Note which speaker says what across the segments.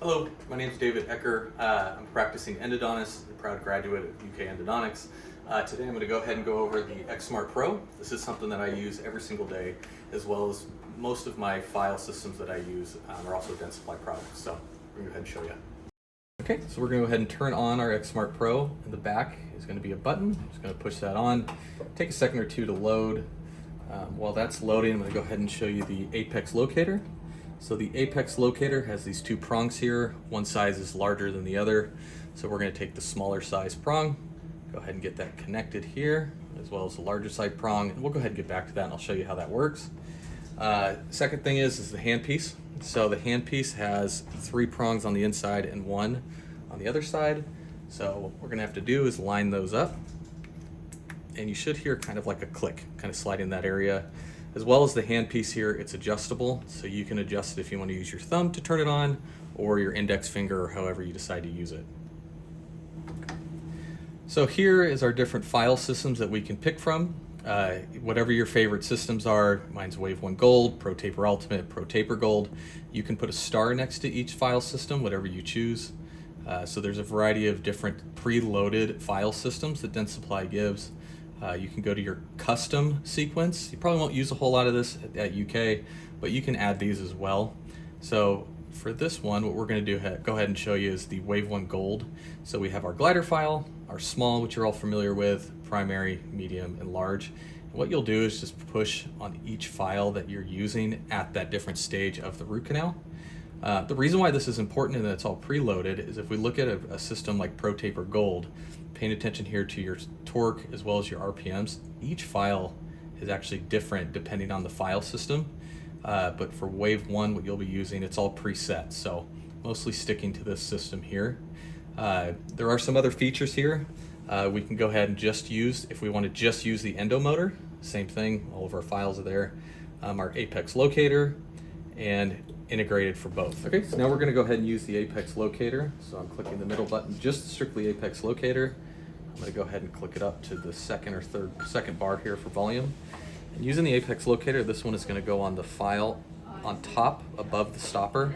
Speaker 1: Hello, my name is David Ecker. I'm a practicing endodontist, a proud graduate of UK Endodontics. Today I'm going to go ahead and go over the XSmart Pro. This is something that I use every single day, as well as most of my file systems that I use are also Dentsply products. So I'm going to go ahead and show you. Okay, so we're going to go ahead and turn on our XSmart Pro. In the back is going to be a button. I'm just going to push that on. Take a second or two to load. While that's loading, I'm going to go ahead and show you the apex locator. So the apex locator has these two prongs here. One size is larger than the other. So we're going to take the smaller size prong, go ahead and get that connected here, as well as the larger size prong. And we'll go ahead and get back to that and I'll show you how that works. Second thing is the handpiece. So the handpiece has 3 prongs on the inside and 1 on the other side. So what we're going to have to do is line those up. And you should hear kind of like a click, kind of slide in that area. As well as the handpiece here, it's adjustable, so you can adjust it if you want to use your thumb to turn it on, or your index finger, or however you decide to use it. So here is our different file systems that we can pick from. Whatever your favorite systems are, mine's Waveone Gold, ProTaper Ultimate, ProTaper Gold. You can put a star next to each file system, whatever you choose. So there's a variety of different preloaded file systems that Dentsply gives. You can go to your custom sequence. You probably won't use a whole lot of this at UK, but you can add these as well. So for this one, what we're going to do, go ahead and show you is the Waveone Gold. So we have our glider file, our small, which you're all familiar with, primary, medium, and large. And what you'll do is just push on each file that you're using at that different stage of the root canal. The reason why this is important and that it's all preloaded is if we look at a system like ProTaper Gold, paying attention here to your torque as well as your RPMs, each file is actually different depending on the file system. But for Waveone, what you'll be using, it's all preset. So mostly sticking to this system here. There are some other features here. We can go ahead and just use, if we want to just use the endo motor, same thing, all of our files are there. Our apex locator, and integrated for both. Okay, so now we're going to go ahead and use the apex locator. So I'm clicking the middle button, just strictly apex locator. I'm going to go ahead and click it up to the second bar here for volume. And using the apex locator, this one is going to go on the file on top above the stopper.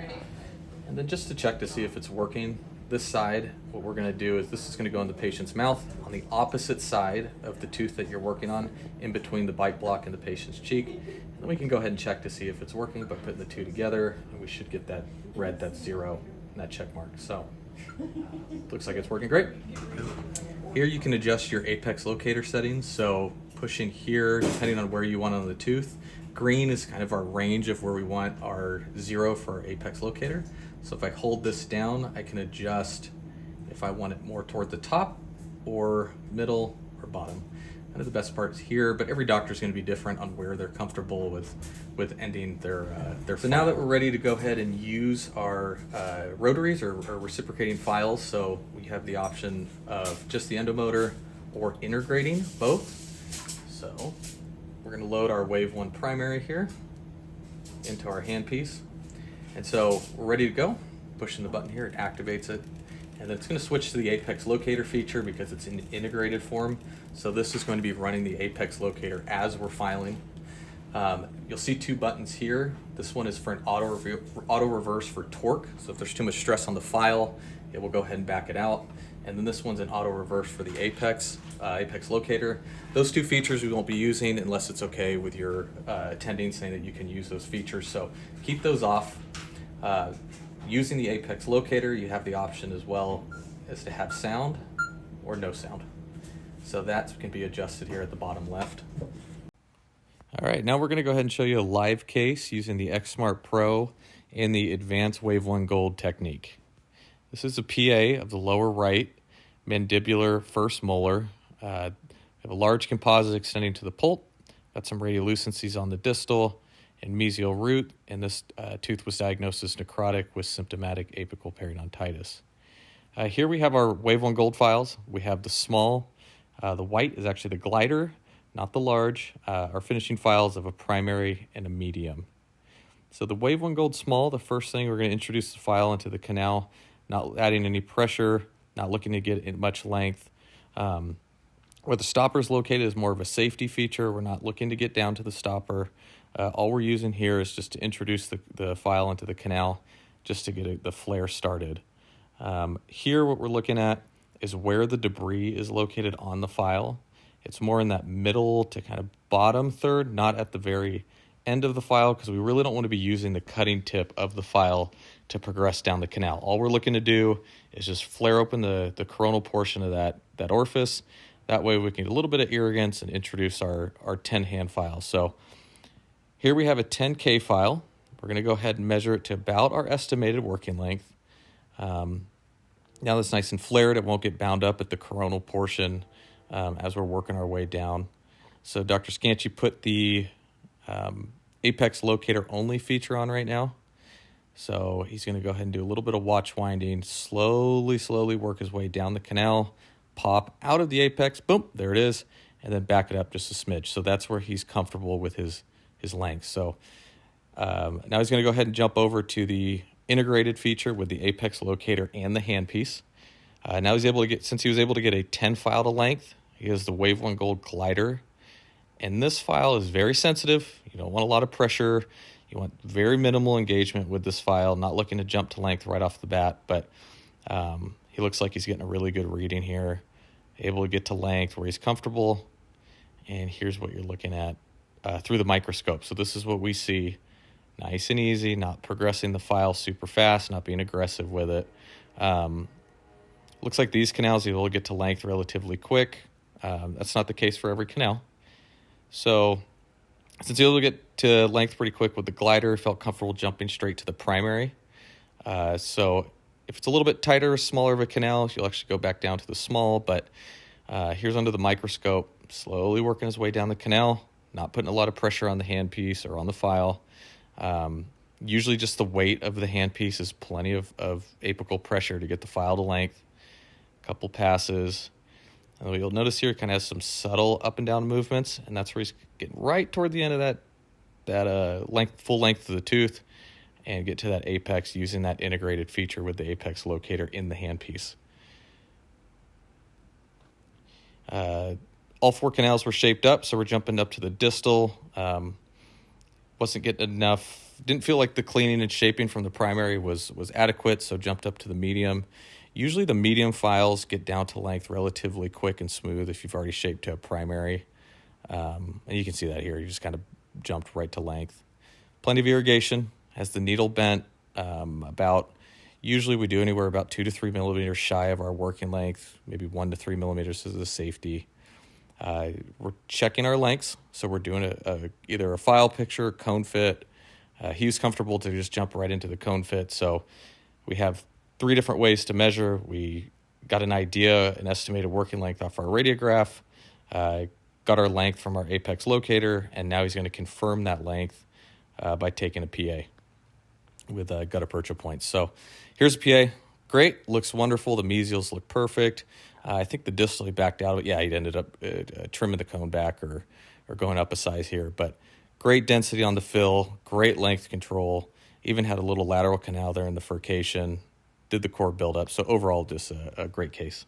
Speaker 1: And then just to check to see if it's working, this side, what we're going to do is this is going to go in the patient's mouth on the opposite side of the tooth that you're working on, in between the bite block and the patient's cheek. And then we can go ahead and check to see if it's working by putting the two together, and we should get that red, that's 0, and that check mark. So looks like it's working great. Here you can adjust your apex locator settings. So pushing here, depending on where you want on the tooth. Green is kind of our range of where we want our 0 for our apex locator. So if I hold this down, I can adjust if I want it more toward the top or middle or bottom. Kind of the best part is here, but every doctor is going to be different on where they're comfortable with ending their. So now that we're ready to go ahead and use our rotaries or reciprocating files, so we have the option of just the endomotor or integrating both. So we're going to load our Waveone primary here into our handpiece. And so we're ready to go. Pushing the button here, it activates it. And then it's going to switch to the apex locator feature because it's in integrated form. So this is going to be running the apex locator as we're filing. You'll see 2 buttons here. This one is for an auto reverse for torque. So if there's too much stress on the file, it will go ahead and back it out. And then this one's an auto reverse for the apex locator. Those 2 features we won't be using unless it's okay with your attending saying that you can use those features. So keep those off. Using the apex locator, you have the option as well as to have sound or no sound. So that can be adjusted here at the bottom left. All right, now we're going to go ahead and show you a live case using the XSmart Pro and the Advanced Waveone Gold technique. This is a PA of the lower right mandibular first molar. We have a large composite extending to the pulp. Got some radiolucencies on the distal and mesial root, and this tooth was diagnosed as necrotic with symptomatic apical periodontitis. Here we have our Waveone Gold files. We have the small, the white is actually the glider, not the large. Our finishing files of a primary and a medium. So the Waveone Gold small, the first thing we're going to introduce the file into the canal, not adding any pressure, not looking to get in much length. Where the stopper is located is more of a safety feature. We're not looking to get down to the stopper. All we're using here is just to introduce the file into the canal, just to get the flare started. Here what we're looking at is where the debris is located on the file. It's more in that middle to kind of bottom third, not at the very end of the file, because we really don't want to be using the cutting tip of the file to progress down the canal. All we're looking to do is just flare open the coronal portion of that orifice. That way we can get a little bit of irrigance and introduce our 10 hand file. So here we have a 10K file. We're going to go ahead and measure it to about our estimated working length. Now that's nice and flared. It won't get bound up at the coronal portion as we're working our way down. So Dr. Scanchi put the apex locator only feature on right now. So he's going to go ahead and do a little bit of watch winding, slowly work his way down the canal, pop out of the apex, boom, there it is, and then back it up just a smidge. So that's where he's comfortable with his length. So now he's going to go ahead and jump over to the integrated feature with the apex locator and the handpiece. Now he's able to get, since he was able to get a 10 file to length, he has the Waveone Gold glider. And this file is very sensitive. You don't want a lot of pressure. You want very minimal engagement with this file, not looking to jump to length right off the bat, but he looks like he's getting a really good reading here, able to get to length where he's comfortable. And here's what you're looking at through the microscope. So this is what we see, nice and easy, not progressing the file super fast, not being aggressive with it. Looks like these canals, you'll get to length relatively quick. That's not the case for every canal. So since you'll get to length pretty quick with the glider, felt comfortable jumping straight to the primary. So if it's a little bit tighter, smaller of a canal, you'll actually go back down to the small, but here's under the microscope, slowly working his way down the canal, not putting a lot of pressure on the handpiece or on the file. Usually just the weight of the handpiece is plenty of apical pressure to get the file to length. Couple passes. And what you'll notice here, it kind of has some subtle up and down movements, and that's where he's getting right toward the end of that full length of the tooth, and get to that apex using that integrated feature with the apex locator in the handpiece. All 4 canals were shaped up, so we're jumping up to the distal. Wasn't getting enough. Didn't feel like the cleaning and shaping from the primary was adequate, so jumped up to the medium. Usually the medium files get down to length relatively quick and smooth if you've already shaped to a primary. And you can see that here. You just kind of jumped right to length. Plenty of irrigation. Has the needle bent usually we do anywhere about 2 to 3 millimeters shy of our working length, maybe 1 to 3 millimeters as a safety. We're checking our lengths. So we're doing either a file picture, cone fit. He was comfortable to just jump right into the cone fit. So we have 3 different ways to measure. We got an idea, an estimated working length off our radiograph, got our length from our apex locator, and now he's going to confirm that length by taking a PA with gutta percha points. So here's a PA. Great, looks wonderful. The mesials look perfect. I think the distally backed out of it. Yeah, he ended up trimming the cone back or going up a size here. But great density on the fill, great length control. Even had a little lateral canal there in the furcation. Did the core buildup. So overall, just a great case.